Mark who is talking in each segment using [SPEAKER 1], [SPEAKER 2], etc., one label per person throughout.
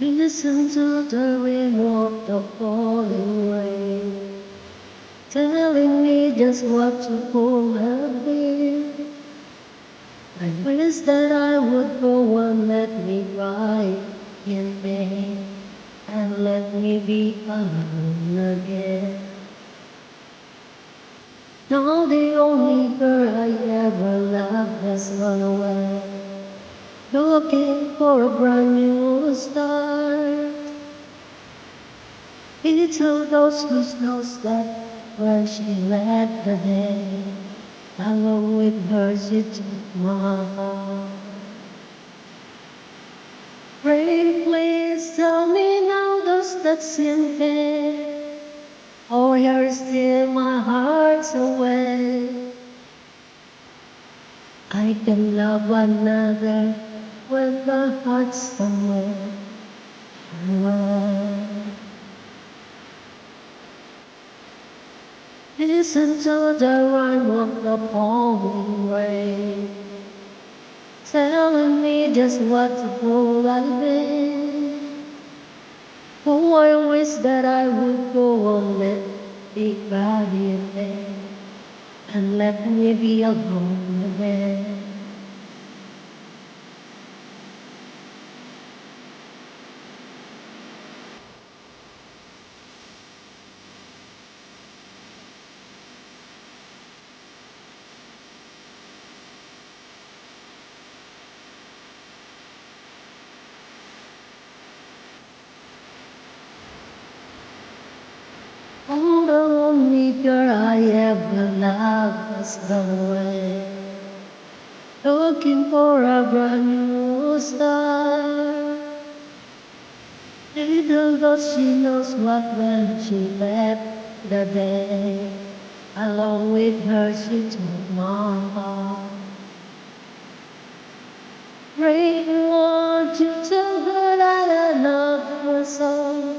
[SPEAKER 1] Listen to the ring of the falling rain, telling me just what to pull have been. I wish that I would go and let me cry in vain, and let me be alone again. Now the only girl I ever loved has run away, looking for a brand new start. It's all those who knows that where she left the day, along with her she took my heart. Pray, please tell me now, does that seem fair? Oh, you're still my heart's away. I can love another when the heart's somewhere. Listen to the rhyme of the pouring rain, telling me just what to pull I've been. Oh, I wish that I would go and let big body in there, and let me be alone again. Oh, the only girl I ever loved has gone away, looking for a brand new start. Little does she knows what when she left the day, along with her she took my heart. Pray, won't you tell her that I love her so?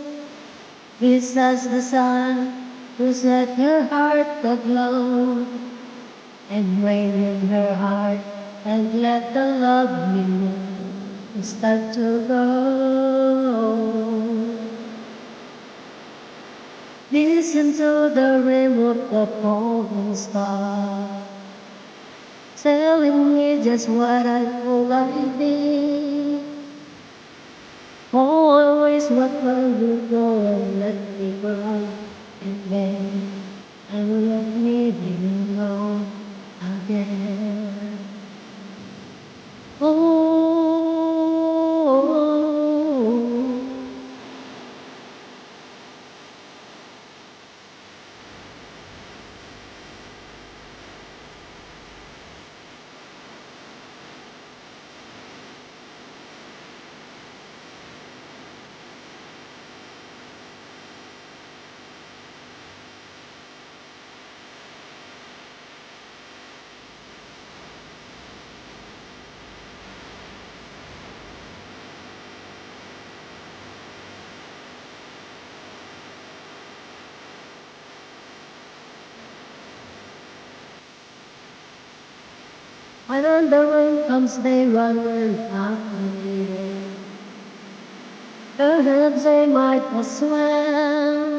[SPEAKER 1] This as the sun to set her heart aglow, and rain in her heart, and let the love we know start to go. Listen to the rim of the falling star, telling me just what I will I be. Always what will you go and let me cry in vain, and let me be alone again. Oh, when the rain comes, they run after me. Perhaps they might as well.